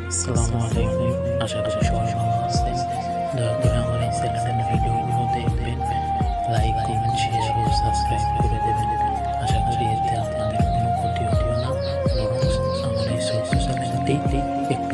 আসসালামু আলাইকুম। আশা করি সবাই ভালো আছেন। দয়া করে আমার এই চ্যানেলের ভিডিওগুলো দেখবেন, লাইক, কমেন্ট, শেয়ার ও সাবস্ক্রাইব করে দেবেন। আশা করি এতে আপনাদের কোনো ক্ষতি হতেও না, বরং আমার এই ছোট্ট চ্যানেলটি একটু